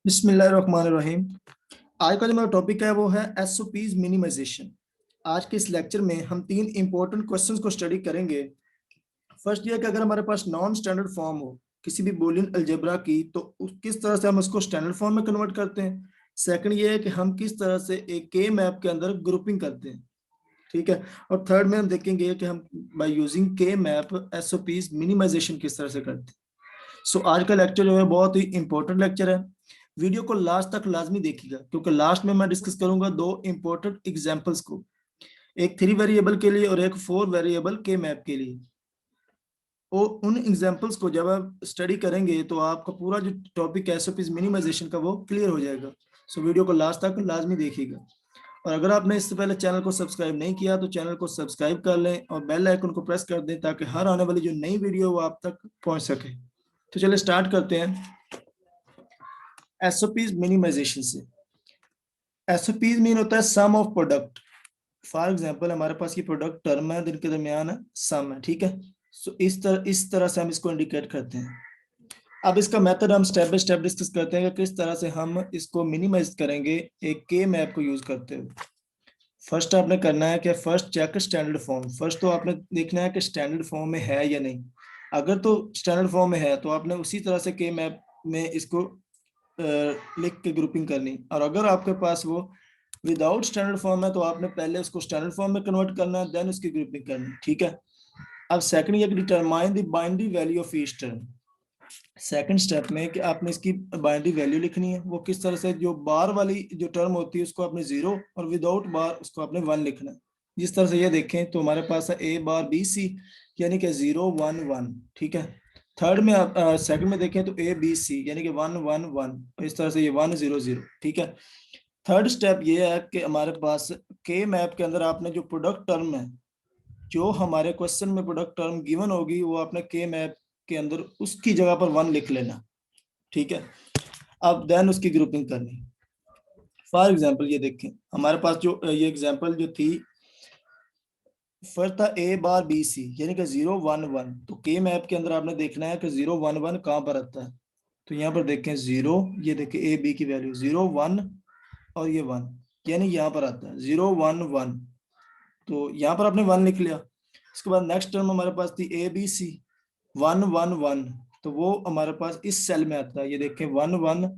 बिस्मिल्लाहिर्रहमानिर्रहीम। आज का जो मेरा टॉपिक है वो है एसओपीज मिनिमाइजेशन। आज के इस लेक्चर में हम तीन इंपॉर्टेंट क्वेश्चंस को स्टडी करेंगे। फर्स्ट ये है कि अगर हमारे पास नॉन स्टैंडर्ड फॉर्म हो किसी भी बूलियन अलजेब्रा की तो किस तरह से हम उसको स्टैंडर्ड फॉर्म में कन्वर्ट करते हैं। सेकंड ये है कि हम किस तरह से एक के मैप के अंदर ग्रुपिंग करते हैं, ठीक है। और थर्ड में हम देखेंगे कि हम बाय यूजिंग के मैप एसओपीज मिनिमाइजेशन किस तरह से करते हैं। सो आज का लेक्चर जो है बहुत ही इंपॉर्टेंट लेक्चर है। वीडियो को लास्ट तक लाजमी देखिएगा क्योंकि लास्ट में मैं डिस्कस करूंगा दो इंपॉर्टेंट एग्जांपल्स को, एक 3 वेरिएबल के लिए और एक 4 वेरिएबल के मैप के लिए। और उन एग्जांपल्स को जब आप स्टडी करेंगे तो आपका पूरा जो टॉपिक है एसओपीज मिनिमाइजेशन का वो क्लियर हो जाएगा। सो वीडियो को लास्ट तक लाजमी देखिएगा। और अगर आपने इससे पहले चैनल को सब्सक्राइब नहीं किया तो चैनल को सब्सक्राइब कर लें और बेल आइकन को प्रेस कर दें ताकि हर आने वाली जो नई वीडियो वो आप तक पहुंच सके। तो चलिए स्टार्ट करते हैं एसओपीज मिनिमाइजेशन से। एसओपीज मीन होता है सम ऑफ प्रोडक्ट। फॉर एग्जांपल हमारे पास ये प्रोडक्ट टर्म है, जिनके दरमियान है सम है, ठीक है। सो इस तरह से हम इसको इंडिकेट करते हैं। अब इसका मेथड हम स्टेप बाय स्टेप डिस्कस करते हैं कि किस तरह से हम इसको मिनिमाइज करेंगे एक के मैप को यूज करते हुए। फर्स्ट आपने करना है कि first check standard form. First तो आपने देखना है कि स्टैंडर्ड फॉर्म में है या नहीं। अगर तो स्टैंडर्ड फॉर्म में है तो आपने उसी तरह से के मैप में इसको लिख के ग्रुपिंग करनी। और अगर आपके पास वो विदाउट स्टैंडर्ड फॉर्म है तो आपने पहले उसको स्टैंडर्ड फॉर्म में कन्वर्ट करना है, देन उसकी ग्रुपिंग करनी, ठीक है। अब सेकंड ये determine the binary value of each term. Second step में कि आपने इसकी बाइनरी वैल्यू लिखनी है। वो किस तरह से, जो बार वाली जो टर्म होती है उसको आपने 0 और विदाउट बार उसको आपने 1 लिखना है। जिस तरह से ये देखें तो हमारे पास है ए बार बी सी, यानी कि 0 1 1, ठीक है। थर्ड में आप सेकंड में देखें तो ए बी सी यानी कि 1 1 1, इस तरह से ये 1 0 0, ठीक है। थर्ड स्टेप ये है कि हमारे पास के मैप के अंदर आपने जो प्रोडक्ट टर्म है, जो हमारे क्वेश्चन में प्रोडक्ट टर्म गिवन होगी वो आपने के मैप के अंदर उसकी जगह पर 1 लिख लेना, ठीक है। अब देन उसकी ग्रुपिंग करनी। फॉर एग्जांपल ये देखें हमारे पास जो ये एग्जांपल जो थी, फर्स्ट था ए बार बी सी यानी कि 0 1 1। तो के मैप के अंदर आपने देखना है कि 0 1 1 कहाँ पर आता है। तो यहाँ पर देखें 0, ये देखें ए बी की वैल्यू 0 1 और ये 1, यानी यहाँ पर आता है 0 1 1। तो यहाँ पर आपने 1 लिख लिया। इसके बाद नेक्स्ट टर्म हमारे पास थी ए बी सी 1 1 1। तो वो हमारे पास इस सेल में आता है, ये देखें 1 1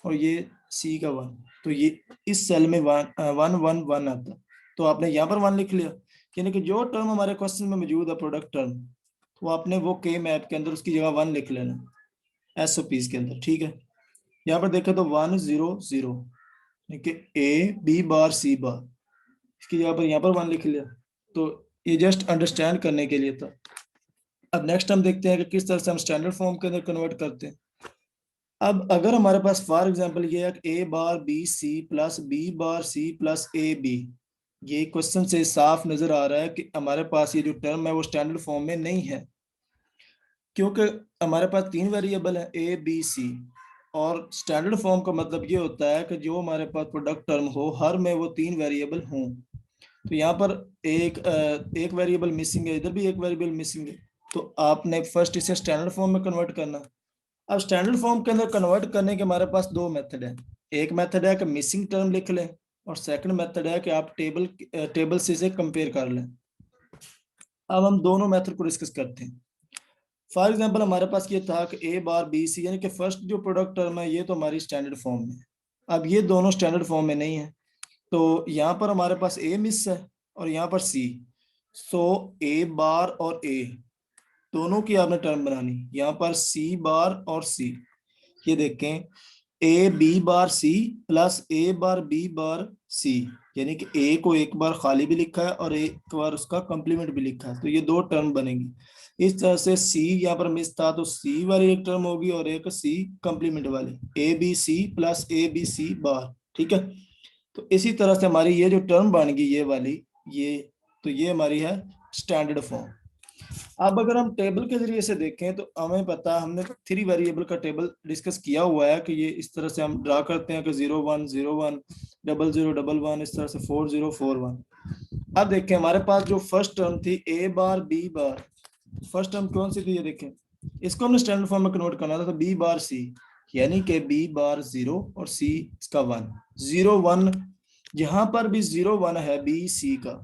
और ये सी का 1। तो ये इस सेल में 1 1 1 1 आता है। तो आपने यहाँ पर 1 लिख लिया, यानी कि जो टर्म हमारे क्वेश्चन में मौजूद है प्रोडक्ट टर्म, तो आपने वो के मैप के अंदर उसकी जगह 1 लिख लेना एसओपीज के अंदर, ठीक है। यहाँ पर देखा तो 1 0 0 यानी कि ए बी बार सी बार, इसकी जगह पर यहाँ पर 1 लिख लिया। तो ये जस्ट अंडरस्टैंड करने के लिए था। अब नेक्स्ट हम देखते हैं कि किस तरह से हम स्टैंडर्ड फॉर्म के अंदर कन्वर्ट करते हैं। अब अगर हमारे पास फॉर एग्जांपल ये है कि A bar B C plus B bar C plus A B, ये क्वेश्चन से साफ नजर आ रहा है कि हमारे पास ये जो टर्म है वो स्टैंडर्ड फॉर्म में नहीं है, क्योंकि हमारे पास 3 वेरिएबल है ए बी सी। और स्टैंडर्ड फॉर्म का मतलब ये होता है कि जो हमारे पास प्रोडक्ट टर्म हो हर में वो 3 वेरिएबल हों। तो यहाँ पर एक वेरिएबल मिसिंग है, इधर भी एक वेरिएबल मिसिंग है। तो आपने फर्स्ट इसे स्टैंडर्ड फॉर्म में कन्वर्ट करना। अब स्टैंडर्ड फॉर्म के अंदर कन्वर्ट करने के हमारे पास 2 मेथड है। एक मेथड है कि मिसिंग टर्म लिख लें और सेकंड मेथड है कि आप टेबल से इसे कंपेयर कर लें। अब हम दोनों मेथड को डिस्कस करते हैं। फॉर एग्जांपल हमारे पास ये था कि ए बार बी सी यानी कि फर्स्ट जो प्रोडक्ट टर्म है ये तो हमारी स्टैंडर्ड फॉर्म में है। अब ये दोनों स्टैंडर्ड फॉर्म में नहीं है, तो यहाँ पर हमारे पास ए मिस है और यहाँ पर सी। सो ए बार और ए दोनों की आपने टर्म बनानी। यहाँ पर सी बार और सी, ये देखें A B bar C plus A bar B bar C, यानी कि ए को एक बार खाली भी लिखा है और एक बार उसका कॉम्प्लीमेंट भी लिखा है। तो ये 2 टर्म बनेंगी। इस तरह से सी यहाँ पर मिस था तो सी वाली एक टर्म होगी और एक सी कॉम्प्लीमेंट वाली A B C plus A B C bar, ठीक है। तो इसी तरह से हमारी ये जो टर्म बन गई ये वाली, ये तो ये हमारी है स्टैंडर्ड फॉर्म। अब अगर हम टेबल के जरिए से देखें तो हमें पता, हमने 3 वेरिएबल का टेबल डिस्कस किया हुआ है कि ये इस तरह से हम ड्रा करते हैं कि 0 1 0 1 0 0 1 1, इस तरह से 4 0 4 1। अब देखें हमारे पास जो फर्स्ट टर्म थी ए बार बी बार, फर्स्ट टर्म कौन सी थी ये देखें, इसको हमने स्टैंडर्ड फॉर्म में कन्वर्ट करना था, तो बी बार सी, यानी कि बी बार 0 और सी इसका 1, 0 1, जहां पर भी 0 1 है बी सी का,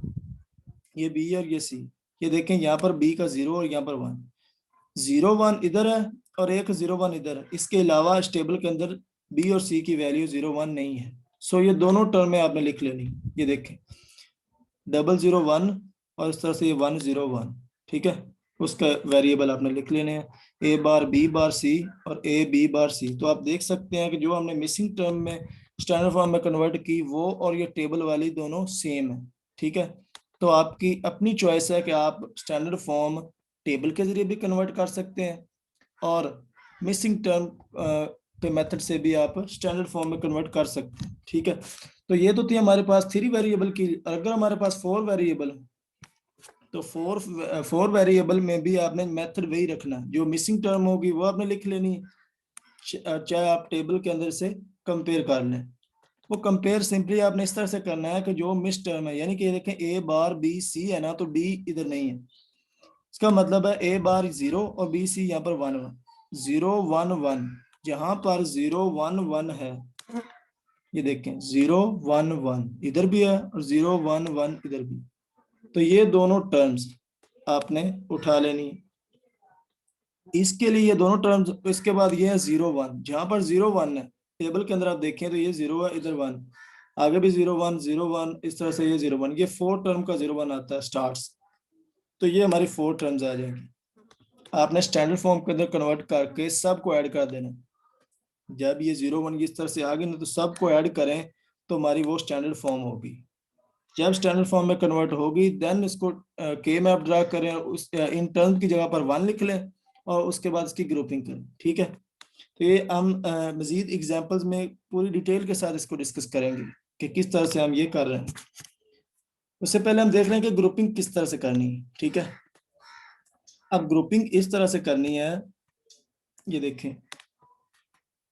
ये बी और ये सी, ये देखें यहाँ पर बी का 0 और यहाँ पर 1, 0 1 इधर है और एक 0 1 इधर है। इसके अलावा इस टेबल के अंदर बी और सी की वैल्यू 0 1 नहीं है। सो ये दोनों टर्म में आपने लिख लेनी। ये देखें 0 0 1 और इस तरह से ये 1 0 1, ठीक है, उसका वेरिएबल आपने लिख लेने हैं, ए बार बी बार सी और ए बी बार सी। तो आप देख सकते हैं कि जो हमने मिसिंग टर्म में स्टैंडर्ड फॉर्म में कन्वर्ट की वो और ये टेबल वाली दोनों सेम है, ठीक है। तो आपकी अपनी चॉइस है कि आप स्टैंडर्ड फॉर्म टेबल के जरिए भी कन्वर्ट कर सकते हैं और मिसिंग टर्म के मेथड से भी आप स्टैंडर्ड फॉर्म में कन्वर्ट कर सकते हैं, ठीक है। तो ये तो थी हमारे पास 3 वेरिएबल की। अगर हमारे पास 4 वेरिएबल तो 4 वेरिएबल में भी आपने मेथड वही रखना, जो मिसिंग टर्म होगी वो आपने लिख लेनी, चाहे आप टेबल के अंदर से कंपेयर कर लें। वो कंपेयर सिंपली आपने इस तरह से करना है कि जो मिस टर्म है, यानी कि ये देखें ए बार बी सी है ना, तो डी इधर नहीं है, इसका मतलब है ए बार 0 और बी सी यहाँ पर 1 1, 0 1 1, जहां पर 0 1 1 है, ये देखें 0 1 1 इधर भी है और 0 1 1 इधर भी, तो ये दोनों टर्म्स आपने उठा लेनी है। इसके लिए ये दोनों टर्म्स, इसके बाद ये है 0 1, जहां पर 0 1 है टेबल के अंदर आप देखें तो ये 0 है, इधर 1, आगे भी 0 1 0 1, इस तरह से ये 0 1, ये 4 टर्म का 0 1 आता है स्टार्ट्स। तो ये हमारी 4 टर्म्स आ जाएंगी। आपने स्टैंडर्ड फॉर्म के अंदर कन्वर्ट करके सबको ऐड कर देना। जब ये 0 1 इस तरह से आ गई ना, तो सबको ऐड करें तो हमारी वो स्टैंडर्ड फॉर्म होगी। जब स्टैंडर्ड फॉर्म में कन्वर्ट होगी देन इसको के मैप ड्रा करें, उस इन टर्म की जगह पर 1 लिख लें और उसके बाद इसकी ग्रुपिंग करें, ठीक है। तो ये हम मजीद एग्जांपल्स में पूरी डिटेल के साथ इसको डिस्कस करेंगे कि किस तरह से हम ये कर रहे हैं। उससे पहले हम देख रहे हैं कि ग्रुपिंग किस तरह से करनी है, ठीक है। अब ग्रुपिंग इस तरह से करनी है, ये देखें,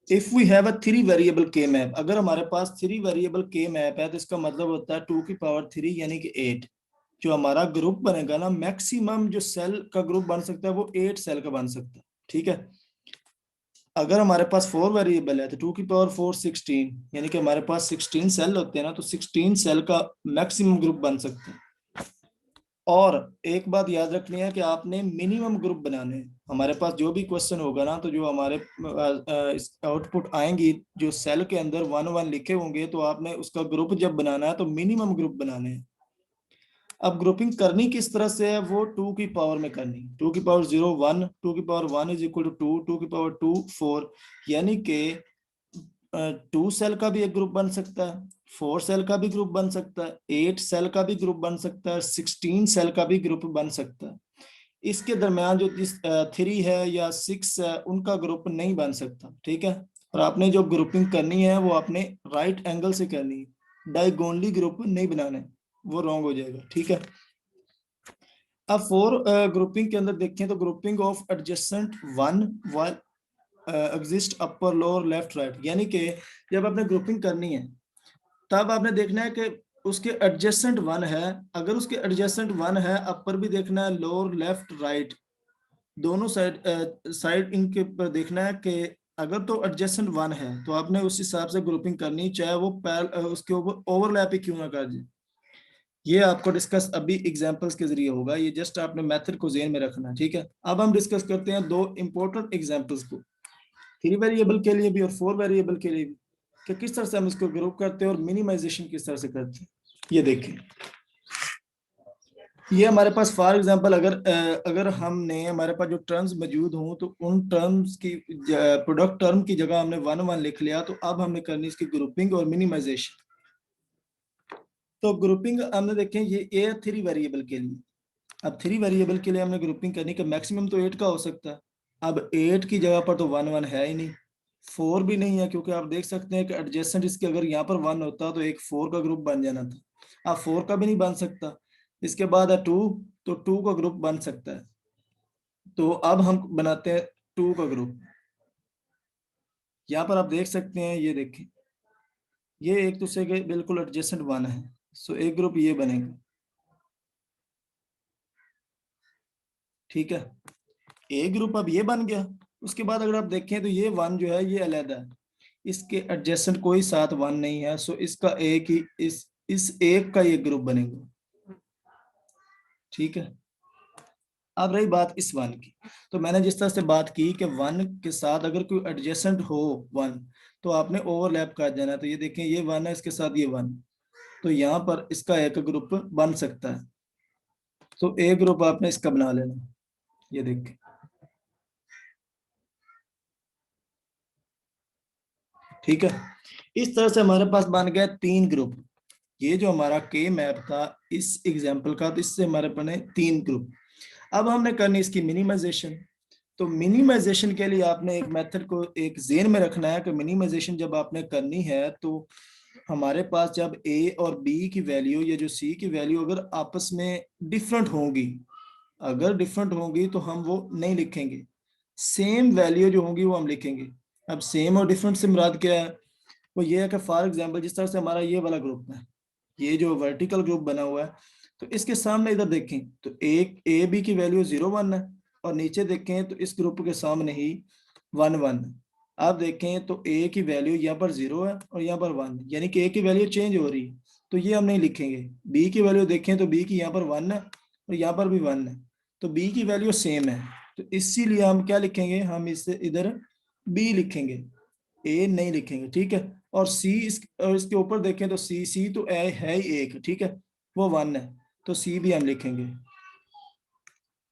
if we have a 3 variable के मैप, अगर हमारे पास 3 वेरिएबल के मैप है तो इसका मतलब होता है 2 की पावर 3 यानी कि 8। जो हमारा ग्रुप बनेगा ना, मैक्सिमम जो सेल का ग्रुप बन सकता है वो 8 सेल का बन सकता है, ठीक है। अगर हमारे पास 4 वेरिएबल है तो 2 की पावर 4 16, यानी कि हमारे पास 16 सेल होते हैं ना, तो 16 सेल का मैक्सिमम ग्रुप बन सकता है। और एक बात याद रखनी है कि आपने मिनिमम ग्रुप बनाने हैं। हमारे पास जो भी क्वेश्चन होगा ना, तो जो हमारे आउटपुट आएंगी जो सेल के अंदर 1 1 लिखे होंगे, तो आपने उसका ग्रुप जब बनाना है तो मिनिमम ग्रुप बनाने हैं। अब ग्रुपिंग करनी किस तरह से है, वो 2 की पावर में करनी। 2 की पावर 0 1, 2 की पावर 1 इज इक्वल टू 2, 2 की पावर 2 4, यानी कि 2 सेल का भी एक ग्रुप बन सकता है, 4 सेल का भी ग्रुप बन सकता है, 8 सेल का भी ग्रुप बन सकता है, 16 सेल का भी ग्रुप बन सकता है। इसके दरमियान जो 3 है या 6 है उनका ग्रुप नहीं बन सकता, ठीक है। और आपने जो ग्रुपिंग करनी है वो आपने राइट एंगल से करनी है, डायगोनली ग्रुप नहीं बनाना है, वो रॉन्ग हो जाएगा, ठीक है। अब 4 ग्रुपिंग के अंदर देखें तो grouping of adjacent 1 exist upper lower left right, यानी कि जब आपने ग्रुपिंग करनी है तब आपने देखना है कि उसके एडजेसेंट 1 है, अगर उसके एडजेसेंट 1 है अपर भी देखना है, लोअर लेफ्ट राइट दोनों साइड इनके पर देखना है कि अगर तो एडजेसेंट 1 है तो आपने उस हिसाब से ग्रुपिंग करनी, चाहे वो उसके ऊपर ओवरलैप ही क्यों ना कर जाए। ये आपको डिस्कस अभी एग्जांपल्स के जरिए होगा, ये जस्ट आपने मेथड को ज़हन में रखना, ठीक है। अब हम डिस्कस करते हैं 2 इंपॉर्टेंट एग्जांपल्स को, 3 वेरिएबल के लिए भी और 4 वेरिएबल के लिए भी, कि किस तरह से हम इसको ग्रुप करते हैं और मिनिमाइजेशन किस तरह से करते हैं। ये देखें, ये हमारे पास फॉर एग्जांपल अगर हमने हमारे पास जो टर्म्स मौजूद हों तो उन टर्म्स की प्रोडक्ट टर्म की जगह हमने 1 1 लिख लिया, तो अब हमने करनी इसकी ग्रुपिंग और मिनिमाइजेशन। तो ग्रुपिंग हमने देखें, ये 3 वेरिएबल के लिए। अब 3 वेरिएबल के लिए हमने ग्रुपिंग करनी का मैक्सिमम तो 8 का हो सकता है। अब 8 की जगह पर तो 1 1 है ही नहीं, 4 भी नहीं है, क्योंकि आप देख सकते हैं कि एडजेसेंट इसके अगर यहाँ पर 1 होता तो एक 4 का ग्रुप बन जाना था। अब 4 का भी नहीं बन सकता। इसके बाद है 2, तो 2 का ग्रुप बन सकता है। तो अब हम बनाते हैं 2 का ग्रुप। यहाँ पर आप देख सकते हैं, ये देखें, ये एक दूसरे के बिल्कुल एडजेसेंट 1 है, सो एक ग्रुप ये बनेगा, ठीक है। ए ग्रुप अब ये बन गया, उसके बाद अगर आप देखें तो ये 1 जो है ये अलग है, इसके एडजेसेंट कोई साथ 1 नहीं है, सो इसका एक ही इस एक का ये ग्रुप बनेगा। ठीक है, अब रही बात इस 1 की, तो मैंने जिस तरह से बात की कि 1 के साथ अगर कोई एडजेसेंट हो 1 तो आपने ओवरलैप कर देना है। तो ये देखें ये 1 है, इसके साथ ये 1, तो यहाँ पर इसका एक ग्रुप बन सकता है, तो एक ग्रुप आपने इसका बना लेना। ये देखें, ठीक है, इस तरह से हमारे पास बन गया 3 ग्रुप। ये जो हमारा के मैप था इस एग्जाम्पल का, तो इससे हमारे बने 3 ग्रुप। अब हमने करनी इसकी मिनिमाइजेशन। तो मिनिमाइजेशन के लिए आपने एक मेथड को एक जेन में रखना है कि मिनिमाइजेशन जब आपने करनी है तो हमारे पास जब ए और बी की वैल्यू या जो सी की वैल्यू अगर आपस में डिफरेंट होंगी, अगर डिफरेंट होंगी तो हम वो नहीं लिखेंगे, सेम वैल्यू जो होंगी वो हम लिखेंगे। अब सेम और डिफरेंट से मुराद क्या है? वो ये है कि फॉर एग्जांपल जिस तरह से हमारा ये वाला ग्रुप है, ये जो वर्टिकल ग्रुप बना हुआ है, तो इसके सामने इधर देखें तो एक ए बी की वैल्यू 0 1 है, और नीचे देखें तो इस ग्रुप के सामने ही 1 1। आप देखें तो ए की वैल्यू यहाँ पर 0 है और यहाँ पर 1, यानी कि ए की वैल्यू चेंज हो रही है, तो ये हम नहीं लिखेंगे। बी की वैल्यू देखें तो बी की यहाँ पर 1 है और यहाँ पर भी 1 है, तो बी की वैल्यू सेम है, तो इसीलिए हम क्या लिखेंगे, हम इसे इधर बी लिखेंगे, ए नहीं लिखेंगे। ठीक है, और सी और इसके ऊपर देखें तो सी तो ए है ही एक, ठीक है, वो 1 है, तो सी भी हम लिखेंगे।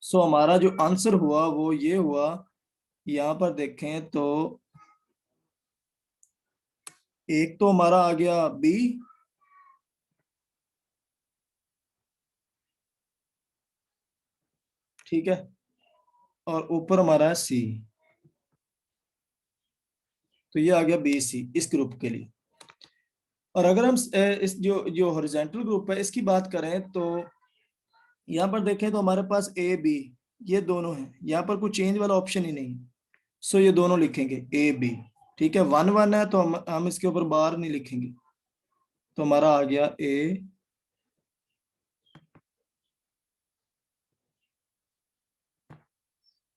सो हमारा जो आंसर हुआ वो ये हुआ, यहाँ पर देखें तो एक तो हमारा आ गया बी, ठीक है, और ऊपर हमारा है सी, तो ये आ गया बी सी इस ग्रुप के लिए। और अगर हम इस जो जो हॉरिजॉन्टल ग्रुप है इसकी बात करें तो यहाँ पर देखें तो हमारे पास ए बी ये दोनों हैं, यहाँ पर कोई चेंज वाला ऑप्शन ही नहीं, सो ये दोनों लिखेंगे ए बी। ठीक है, 1 1 है तो हम इसके ऊपर बार नहीं लिखेंगे, तो हमारा आ गया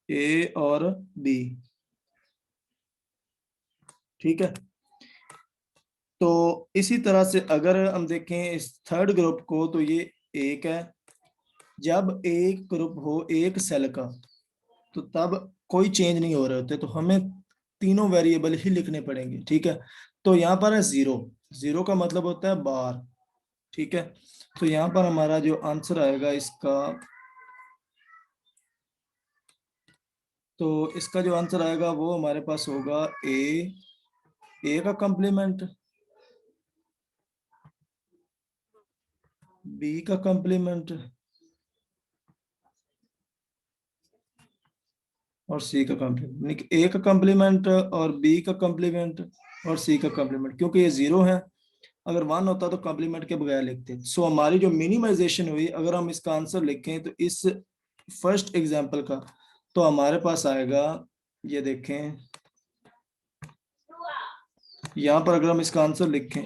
ए और बी। ठीक है, तो इसी तरह से अगर हम देखें इस थर्ड ग्रुप को तो ये एक है, जब एक ग्रुप हो एक सेल का तो तब कोई चेंज नहीं हो रहे होते, तो हमें तीनों वेरिएबल ही लिखने पड़ेंगे। ठीक है, तो यहाँ पर है 0, 0 का मतलब होता है बार। ठीक है, तो यहाँ पर हमारा जो आंसर आएगा इसका, तो इसका जो आंसर आएगा वो हमारे पास होगा ए का कंप्लीमेंट, बी का कंप्लीमेंट और सी का कंप्लीमेंट, ए का कंप्लीमेंट और बी का कंप्लीमेंट और सी का कंप्लीमेंट, क्योंकि ये 0 है, अगर 1 होता तो कॉम्प्लीमेंट के बगैर लिखते। सो हमारी जो मिनिमाइजेशन हुई, अगर हम इसका आंसर लिखें तो इस फर्स्ट एग्जांपल का, तो हमारे पास आएगा, ये देखें यहाँ पर अगर हम इसका आंसर लिखें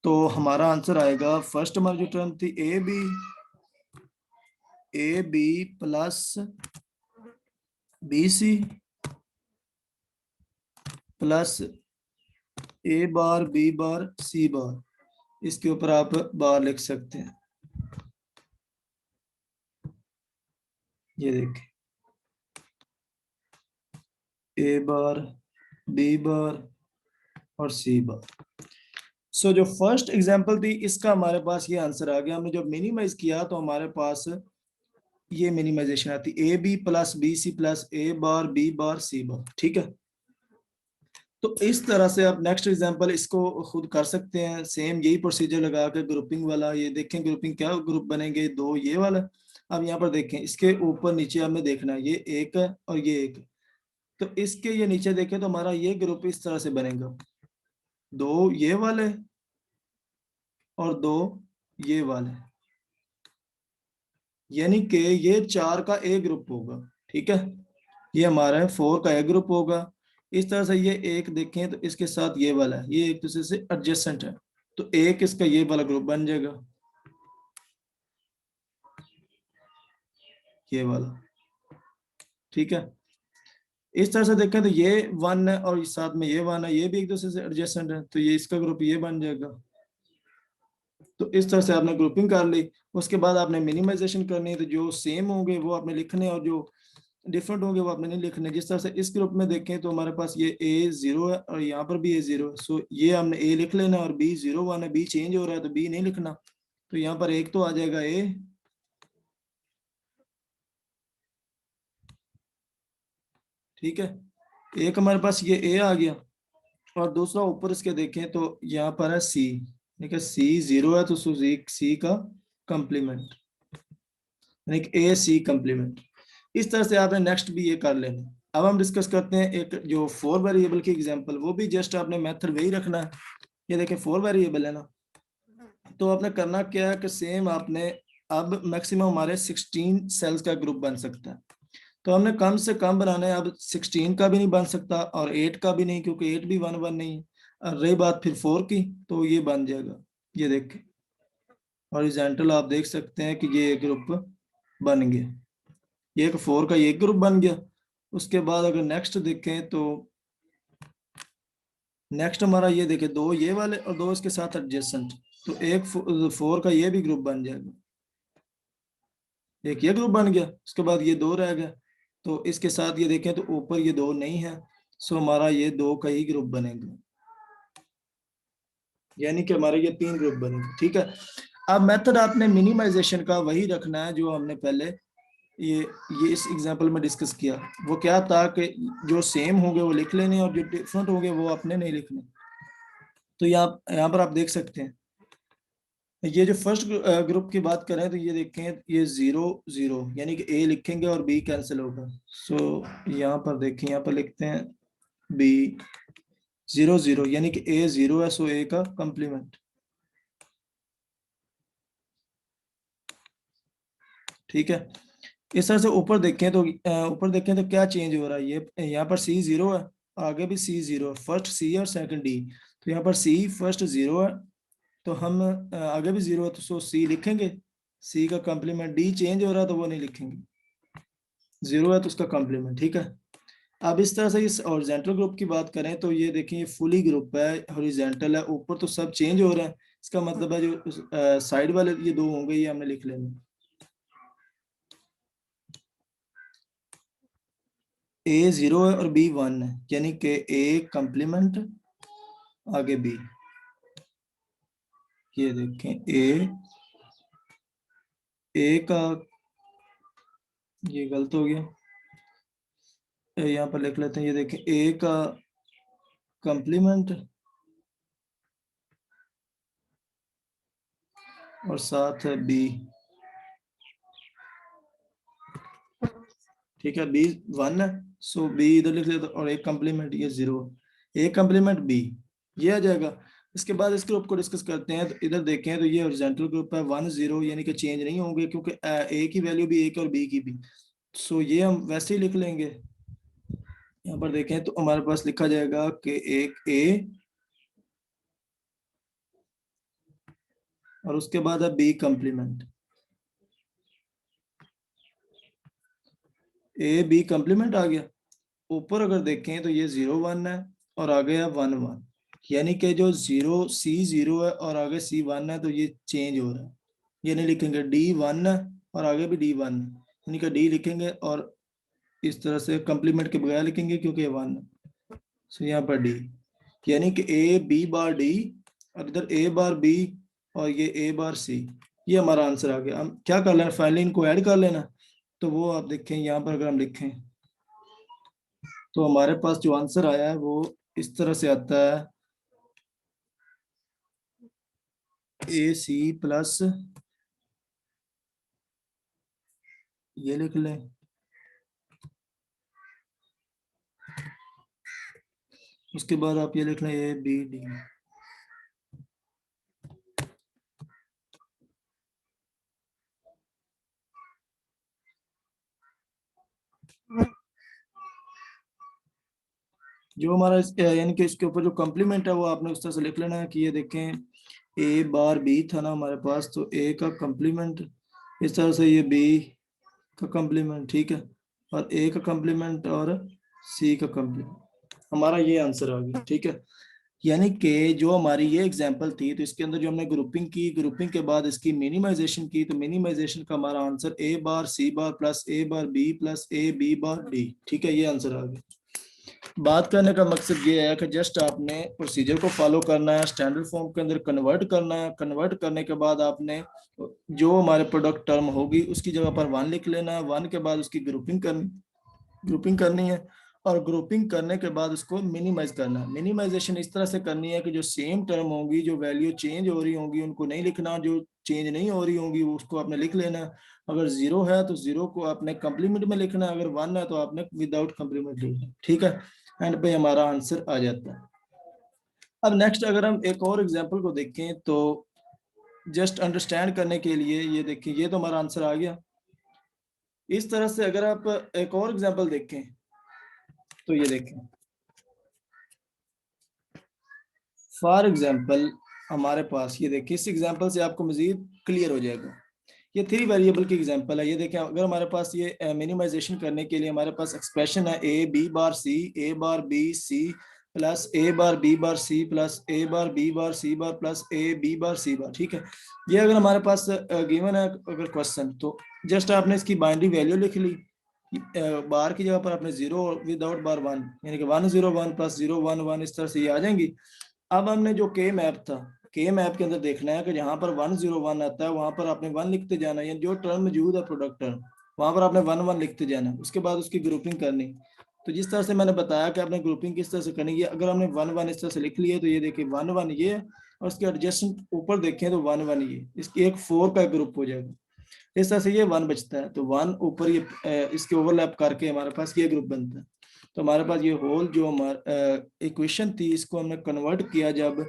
तो हमारा आंसर आएगा, फर्स्ट हमारी जो टर्म थी A B plus B C plus A bar B bar C bar, इसके ऊपर आप बार लिख सकते हैं। ये देखिए ए बार बी बार और सी बार। सो जो फर्स्ट एग्जांपल थी इसका हमारे पास ये आंसर आ गया। हमने जब मिनिमाइज किया तो हमारे पास ये मिनिमाइजेशन आती A B plus B C plus A bar B bar C bar. ठीक है, तो इस तरह से आप नेक्स्ट एग्जांपल इसको खुद कर सकते हैं, सेम यही प्रोसीजर लगा के ग्रुपिंग वाला। ये देखें ग्रुपिंग क्या ग्रुप बनेंगे, दो ये वाला। अब यहाँ पर देखें इसके ऊपर नीचे हमें देखना है, ये एक है और ये एक है, तो इसके ये नीचे देखें तो हमारा ये ग्रुप इस तरह से बनेगा, दो ये वाले और दो ये वाले, यानी कि ये 4 का ए ग्रुप होगा। ठीक है, ये हमारा है 4 का ए ग्रुप होगा। इस तरह से ये एक देखें तो इसके साथ ये वाला है, ये एक दूसरे से एडजेसेंट है, तो एक इसका ये वाला ग्रुप बन जाएगा, ये वाला। ठीक है, इस तरह से देखें तो ये 1 है और साथ में ये 1 है, ये भी एक दूसरे से एडजेसेंट है, तो ये इसका ग्रुप ये बन जाएगा। तो इस तरह से आपने ग्रुपिंग कर ली। उसके बाद आपने मिनिमाइजेशन करनी है, तो जो सेम होंगे वो आपने लिखने और जो डिफरेंट होंगे वो आपने नहीं लिखने। जिस तरह से इस ग्रुप में देखें तो हमारे पास ये A0 है और यहाँ पर भी A0 है, सो ये हमने A लिख लेना और B01 है, B चेंज हो रहा है तो B नहीं लिखना। तो यहाँ पर एक तो आ जाएगा A, ठीक है, एक हमारे पास ये A आ गया, और दूसरा ऊपर इसके देखें तो यहाँ पर है C, ठीक है, C0 है तो C का कंप्लीमेंट, यानी कि AC कंप्लीमेंट। इस तरह से आपने नेक्स्ट भी ये कर लेना। अब हम डिस्कस करते हैं एक जो 4 वेरिएबल की एग्जांपल, वो भी जस्ट आपने मेथड वही रखना है। ये देखें 4 वेरिएबल है ना, तो आपने करना क्या है कि सेम आपने, अब मैक्सिमम हमारे 16 सेल्स का ग्रुप बन सकता है, तो हमने कम से कम बनाना है। अब 16 का भी नहीं बन सकता और 8 का भी नहीं, क्योंकि 8 भी 1 1 नहीं है। और रही बात फिर 4 की, तो ये बन जाएगा, ये देखें हॉरिजॉन्टल, आप देख सकते हैं कि ये ग्रुप बन गया, ये एक 4 का ये ग्रुप बन गया। उसके बाद अगर नेक्स्ट देखें तो नेक्स्ट हमारा ये देखें, दो ये वाले और दो इसके साथ एडजेसेंट, तो एक 4 का ये भी ग्रुप बन जाएगा, एक ये ग्रुप बन गया। उसके बाद ये दो रह गया, तो इसके साथ ये देखें तो ऊपर ये दो नहीं है, सो हमारा ये दो का ही ग्रुप बनेगा, यानी कि हमारे ये 3 ग्रुप बनेंगे, ठीक है। अब मेथड आपने मिनिमाइजेशन का वही रखना है जो हमने पहले ये इस एग्जांपल में डिस्कस किया। वो क्या था कि जो सेम होंगे वो लिख लेने और जो डिफरेंट होंगे वो आपने नहीं लिखने। तो यहाँ पर आप देख सकते हैं, ये जो फर्स्ट ग्रुप की बात करें तो ये देखें, ये 0 0, यानी कि A लिखेंगे और B कैंसिल होगा। सो यहाँ पर देखें, यहाँ पर लिखते हैं B 0 0, यानी कि A 0 है, सो A का कंप्लीमेंट, ठीक है। इस तरह से ऊपर देखें तो क्या चेंज हो रहा है, ये यहाँ पर C0 है, आगे भी C0 है, फर्स्ट C और सेकंड D। तो यहाँ पर C फर्स्ट 0 है, तो हम आगे भी 0 है, तो सो C लिखेंगे, C का कॉम्प्लीमेंट। D चेंज हो रहा है तो वो नहीं लिखेंगे, 0 है तो उसका कॉम्प्लीमेंट, ठीक है। अब इस तरह से इस हॉरिजॉन्टल ग्रुप की बात करें तो ये देखें, ये फुली ग्रुप है, हॉरिजॉन्टल है, ऊपर तो सब चेंज हो रहे हैं, इसका मतलब है जो साइड वाले ये दो होंगे ये हमने लिख लेने। A 0 है और B 1 है, यानी कि A कंप्लीमेंट, आगे B। ये देखें A का, ये गलत हो गया, यहाँ पर लिख लेते हैं, ये देखें A का कंप्लीमेंट और साथ है B, ठीक है, B 1 है, सो B इधर लिख लेते और एक कंप्लीमेंट, ये 0, एक कंप्लीमेंट B, ये आ जाएगा। इसके बाद इस ग्रुप को डिस्कस करते हैं, तो इधर देखें तो ये हॉरिजॉन्टल ग्रुप है 1 0, यानी कि चेंज नहीं होंगे, क्योंकि A की वैल्यू भी एक और B की भी, सो ये हम वैसे ही लिख लेंगे। यहाँ पर देखें तो हमारे पास लिखा जाएगा कि एक A और उसके बाद है B कंप्लीमेंट, B कंप्लीमेंट आ गया। ऊपर अगर देखें तो ये 0 1 है और आगे है 1 1, यानी कि जो C0 है और आगे C1 है, तो ये चेंज हो रहा है, ये नहीं लिखेंगे। D1 है और आगे भी D1 है, यानी कि D लिखेंगे और इस तरह से कंप्लीमेंट के बगैर लिखेंगे क्योंकि 1 है, सो यहाँ पर D, यानी कि A B बार D और इधर A बार B और ये A बार C, ये हमारा आंसर आ गया। हम क्या कर लेना, फाइनली इनको ऐड कर लेना। तो वो आप देखें यहाँ पर अगर हम लिखें तो हमारे पास जो आंसर आया है वो इस तरह से आता है, AC प्लस, ये लिख लें, उसके बाद आप ये लिख लें ABD। जो हमारा यानी कि इसके ऊपर जो कॉम्प्लीमेंट है वो आपने उस तरह से लिख लेना है कि ये देखें A बार B था ना हमारे पास, तो A का कॉम्प्लीमेंट इस तरह से, ये B का कॉम्प्लीमेंट, ठीक है, और A का कॉम्प्लीमेंट और सी का कंप्लीमेंट, हमारा ये आंसर आ गया। ठीक है, यानी कि जो हमारी ये एग्जांपल थी, तो इसके अंदर जो हमने ग्रुपिंग की, ग्रुपिंग के बाद इसकी मिनिमाइजेशन की, तो मिनिमाइजेशन का हमारा answer A bar C bar plus A bar B plus A B bar D. ठीक है, ये आंसर आ गया। बात करने का मकसद ये है कि जस्ट आपने प्रोसीजर को फॉलो करना है, स्टैंडर्ड फॉर्म के अंदर कन्वर्ट करना है। कन्वर्ट करने के बाद आपने जो हमारे प्रोडक्ट टर्म होगी उसकी जगह पर 1 लिख लेना है। 1 के बाद उसकी ग्रुपिंग करनी है, और ग्रुपिंग करने के बाद उसको मिनिमाइज करना है। मिनिमाइजेशन इस तरह से करनी है कि जो सेम टर्म होंगी, जो वैल्यू चेंज हो रही होंगी उनको नहीं लिखना, जो चेंज नहीं हो रही होंगी वो उसको आपने लिख लेना है। अगर 0 है तो 0 को आपने कंप्लीमेंट में लिखना है, अगर 1 है तो आपने विदाउट कंप्लीमेंट लिखना। ठीक है, एंड पे हमारा आंसर आ जाता है। अब नेक्स्ट अगर हम एक और एग्जांपल को देखें तो जस्ट अंडरस्टैंड करने के लिए, ये देखिए ये तो हमारा आंसर आ गया। इस तरह से अगर आप एक और एग्जांपल देखें तो ये देखें, फॉर एग्जांपल हमारे पास ये देखिए, इस एग्जांपल से आपको मजीद क्लियर हो जाएगा। ये 3 वेरिएबल की एग्जांपल है। ये देखें, अगर हमारे पास ये मिनिमाइजेशन करने के लिए हमारे पास एक्सप्रेशन है A B bar C, A bar B C plus A bar B bar C plus A bar B bar C bar plus A B bar C bar. ठीक है, ये अगर हमारे पास गिवन है अगर क्वेश्चन, तो जस्ट आपने इसकी बाइनरी वैल्यू लिख ली। बार की जगह पर आपने 0 विदाउट बार 1, यानी कि 1 0 1 प्लस 0 1 1, इस तरह से ये आ जाएंगी। अब हमने जो के मैप था, के मैप के अंदर देखना है कि जहां पर 1 0 1 आता है वहां पर आपने 1 लिखते जाना है, जो टर्म मौजूद है प्रोडक्ट टर्म वहां पर आपने 1 1 लिखते जाना। उसके बाद उसकी ग्रुपिंग करनी। तो जिस तरह से मैंने बताया कि आपने ग्रुपिंग किस तरह से करनी है, अगर हमने 1 1 इस तरह से लिख लिया तो ये देखिए 1 1 ये है, और इसके एडजस्टेंट ऊपर देखें तो 1 1 ये, इसकी एक 4 का ग्रुप हो जाएगा। इस तरह से ये 1 बचता है, तो 1 ऊपर ये इसके ओवरलैप करके हमारे पास ये ग्रुप बनता है। तो हमारे पास ये होल जो हमारा इक्वेशन थी, इसको हमने कन्वर्ट किया जब,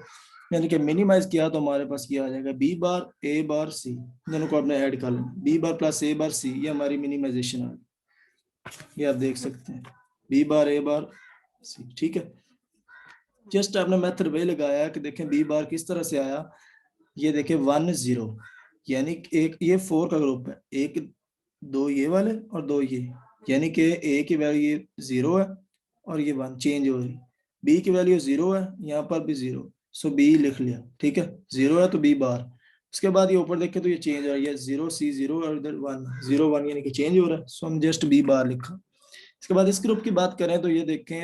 यानी कि मिनिमाइज किया, तो हमारे पास ये आ जाएगा बी बार ए बार सी, दोनों को आपने ऐड कर लेना, B bar plus A bar सी, ये हमारी मिनिमाइजेशन आ गई। ये आप देख सकते हैं बी बार ए बार सी। ठीक है, जस्ट आपने मेथड वे लगाया कि देखें बी बार किस तरह से आया। ये देखें 1 0, यानी एक ये 4 का ग्रुप है, एक 2 ये वाले और 2 ये, यानी कि ए की वैल्यू ये 0 है और ये 1 चेंज हो रही। बी की वैल्यू 0 है, यहाँ पर भी 0, सो बी लिख लिया। ठीक है, 0 है तो बी बार। उसके बाद ये ऊपर देखे तो ये चेंज हो रही है, 0 सी 0 और इधर 1 0 1, यानी कि चेंज हो रहा है, सो हम जस्ट बी बार लिखा। इसके बाद इस ग्रुप की बात करें तो ये देखें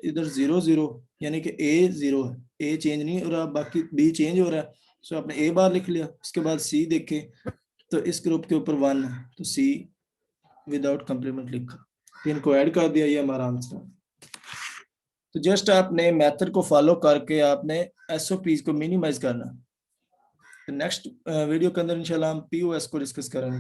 इधर 0 0, यानी कि ए 0 है, ए चेंज नहीं हो रहा, बाकी बी चेंज हो रहा है, सो आपने ए बार लिख लिया। उसके बाद सी देखे तो इस ग्रुप के ऊपर 1 है, तो सी विदाउट कंप्लीमेंट लिखा, इनको ऐड कर दिया, ये हमारा आंसर है। तो जस्ट आपने मेथड को फॉलो करके आपने एसओपीज को मिनिमाइज करना। तो नेक्स्ट वीडियो के अंदर इंशाल्लाह हम पीओएस को डिस्कस करेंगे।